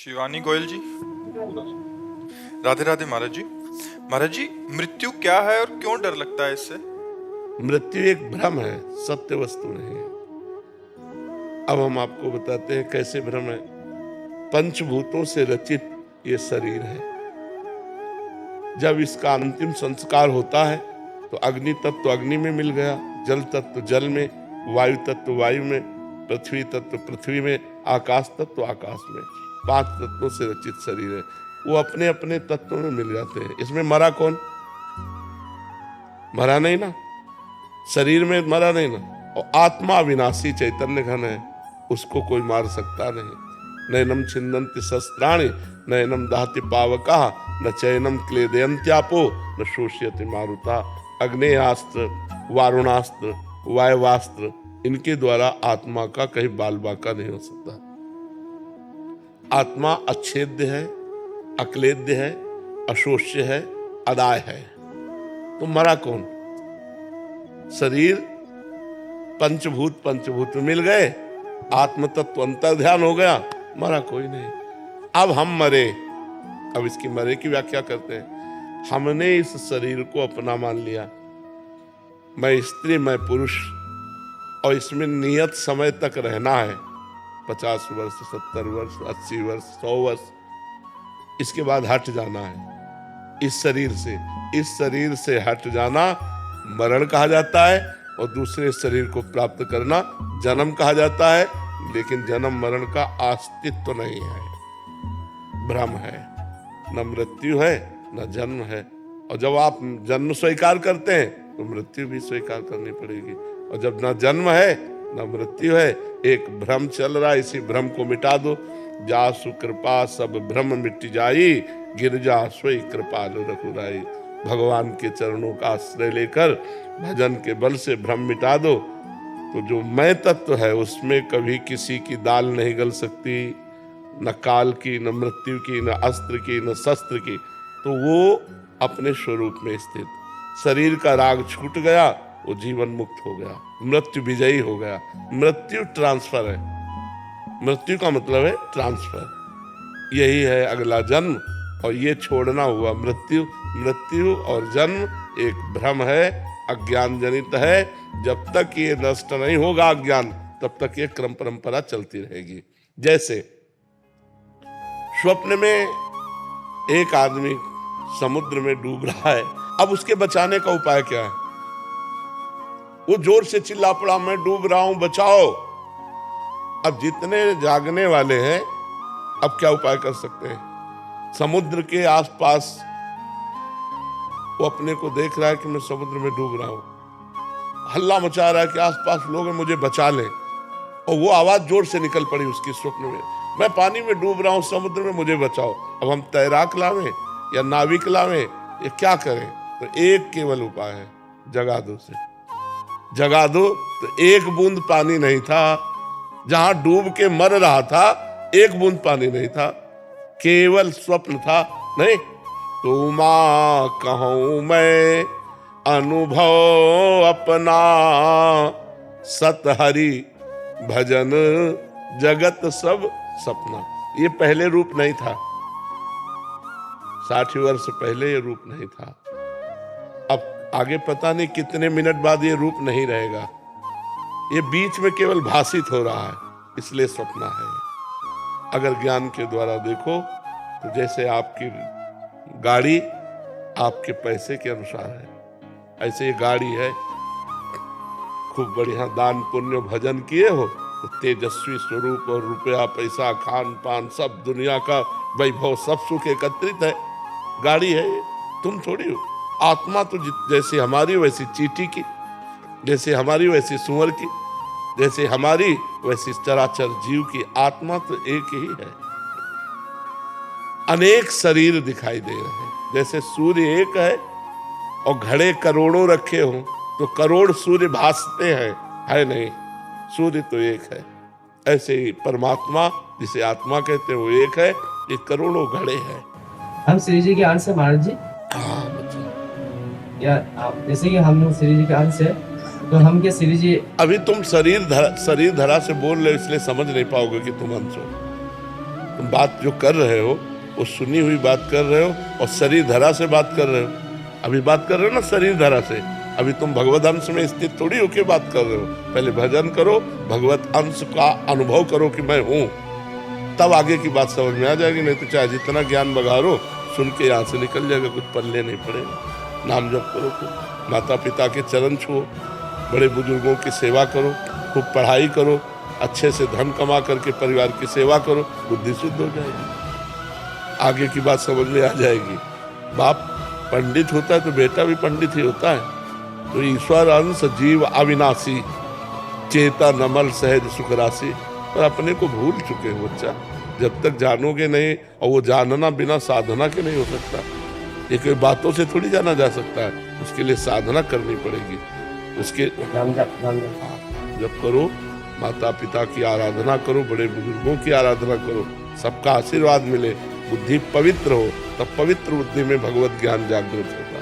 शिवानी गोयल जी। राधे राधे महाराज जी। महाराज जी, मृत्यु क्या है और क्यों डर लगता है इससे? मृत्यु एक भ्रम है, सत्य वस्तु नहीं है। अब हम आपको बताते हैं कैसे भ्रम है। पंचभूतों से रचित ये शरीर है। जब इसका अंतिम संस्कार होता है तो अग्नि तत्व अग्नि में मिल गया, जल तत्व जल में, वायु तत्व वायु में, पृथ्वी तत्व पृथ्वी में, आकाश तत्व आकाश में। 5 तत्वों से रचित शरीर है। वो अपने अपने तत्वों में मिल जाते हैं। इसमें मरा कौन? मरा नहीं ना, शरीर में मरा नहीं ना। और आत्मा अविनाशी चैतन्य घन है, उसको कोई मार सकता नहीं। नैनम छिन्दन्ति शस्त्राणि नैनम दाहति पावका न चैनम क्लेदयन्त्यापो न शोष्यति मारुता। अग्नेयास्त्र, वारुणास्त्र, वायवास्त्र, इनके द्वारा आत्मा का कहीं बाल बाका नहीं हो सकता। आत्मा अच्छेद्य है, अक्लेद्य है, अशोष्य है, अदाय है। तो मरा कौन? शरीर पंचभूत में मिल गए, आत्म तत्व अंतर ध्यान हो गया, मरा कोई नहीं। अब हम मरे। अब इसकी मरे की व्याख्या करते हैं। हमने इस शरीर को अपना मान लिया, मैं स्त्री मैं पुरुष, और इसमें नियत समय तक रहना है। 50 वर्ष, 70 वर्ष, 80 वर्ष, 100 वर्ष। इसके बाद हट जाना है इस शरीर से। इस शरीर से हट जाना मरण कहा जाता है, और दूसरे शरीर को प्राप्त करना जन्म कहा जाता है। लेकिन जन्म मरण का अस्तित्व नहीं है, भ्रम है। न मृत्यु है न जन्म है। और जब आप जन्म स्वीकार करते हैं तो मृत्यु भी स्वीकार करनी पड़ेगी। और जब न जन्म है न मृत्यु है, एक भ्रम चल रहा है, इसी भ्रम को मिटा दो। जासु कृपा सब भ्रम मिट जाई, गिरजा सोई कृपालु रघुराई। भगवान के चरणों का आश्रय लेकर भजन के बल से भ्रम मिटा दो, तो जो मैं तत्व है उसमें कभी किसी की दाल नहीं गल सकती, न काल की, न मृत्यु की, न अस्त्र की, न शस्त्र की। तो वो अपने स्वरूप में स्थित। शरीर का राग छूट गया, वो जीवन मुक्त हो गया, मृत्यु विजयी हो गया। मृत्यु ट्रांसफर है। मृत्यु का मतलब है ट्रांसफर। यही है अगला जन्म, और ये छोड़ना हुआ मृत्यु। मृत्यु और जन्म एक भ्रम है, अज्ञान जनित है। जब तक ये नष्ट नहीं होगा अज्ञान, तब तक ये क्रम परंपरा चलती रहेगी। जैसे स्वप्न में एक आदमी समुद्र में डूब रहा है। अब उसके बचाने का उपाय क्या है? वो जोर से चिल्ला पड़ा, मैं डूब रहा हूं, बचाओ। अब जितने जागने वाले हैं, अब क्या उपाय कर सकते हैं? समुद्र के आसपास वो अपने को देख रहा है कि मैं समुद्र में डूब रहा हूं। हल्ला मचा रहा है कि आसपास लोग हैं, मुझे बचा लें। और वो आवाज जोर से निकल पड़ी उसकी स्वप्न में, मैं पानी में डूब रहा हूं, समुद्र में मुझे बचाओ। अब हम तैराक लावें या नाविक लावें, ये क्या करें? तो एक केवल उपाय है, जगा दो से। जगा दो तो एक बूंद पानी नहीं था। जहां डूब के मर रहा था, एक बूंद पानी नहीं था, केवल स्वप्न था। नहीं तो मां कहूं मैं अनुभव अपना, सत हरि भजन जगत सब सपना। ये पहले रूप नहीं था, 60 वर्ष पहले ये रूप नहीं था। अब आगे पता नहीं कितने मिनट बाद ये रूप नहीं रहेगा। ये बीच में केवल भाषित हो रहा है, इसलिए सपना है। अगर ज्ञान के द्वारा देखो तो जैसे आपकी गाड़ी आपके पैसे के अनुसार है, ऐसे ये गाड़ी है। खूब बढ़िया दान पुण्य भजन किए हो तो तेजस्वी स्वरूप और रुपया पैसा खान पान सब दुनिया का वैभव सब सुख एकत्रित है। गाड़ी है, तुम थोड़ी हो। आत्मा तो जैसे हमारी वैसी चींटी की, जैसे हमारी वैसी सूअर की, जैसे हमारी वैसी चराचर जीव की। आत्मा तो एक ही है। अनेक शरीर दिखाई दे रहे हैं। जैसे सूर्य एक है और घड़े करोड़ों रखे हों तो करोड़ सूर्य भासते हैं, है नहीं, सूर्य तो एक है। ऐसे ही परमात्मा जिसे आत्मा कहते हैं वो एक है, ये करोड़ों घड़े हैं। हम श्री जी के अंश है महाराज जी। हाँ बच्चा, या आप जैसे कि हम श्री जी के अंश है, तो हम क्या श्री जी? अभी तुम शरीर धरा से बोल रहे हो, इसलिए समझ नहीं पाओगे कि तुम अंश हो। तुम बात जो कर रहे हो वो सुनी हुई बात कर रहे हो और शरीर धरा से बात कर रहे हो। अभी बात कर रहे हो ना शरीर धरा से, अभी तुम भगवत अंश में स्थित थोड़ी होके बात कर रहे हो। पहले भजन करो, भगवत अंश का अनुभव करो कि मैं हूँ, तब आगे की बात समझ में आ जाएगी। नहीं तो चाहे जितना ज्ञान बघारो, सुन के यहाँ से निकल जाएगा, कुछ पल्ले नहीं पड़ेगा। नाम जप करो, खूब माता पिता के चरण छुओ, बड़े बुजुर्गों की सेवा करो, खूब पढ़ाई करो, अच्छे से धन कमा करके परिवार की सेवा करो, बुद्धि शुद्ध हो जाएगी, आगे की बात समझ में आ जाएगी। बाप पंडित होता है तो बेटा भी पंडित ही होता है। तो ईश्वर अंश जीव अविनाशी, चेता नमल सहज सुख राशि। पर अपने को भूल चुके हो बच्चा, जब तक जानोगे नहीं, और वो जानना बिना साधना के नहीं हो सकता। ये कोई बातों से थोड़ी जाना जा सकता है, उसके लिए साधना करनी पड़ेगी। उसके जब करो, माता पिता की आराधना करो, बड़े बुजुर्गों की आराधना करो, सबका आशीर्वाद मिले, बुद्धि पवित्र हो, तब पवित्र बुद्धि में भगवत ज्ञान जागृत होता है।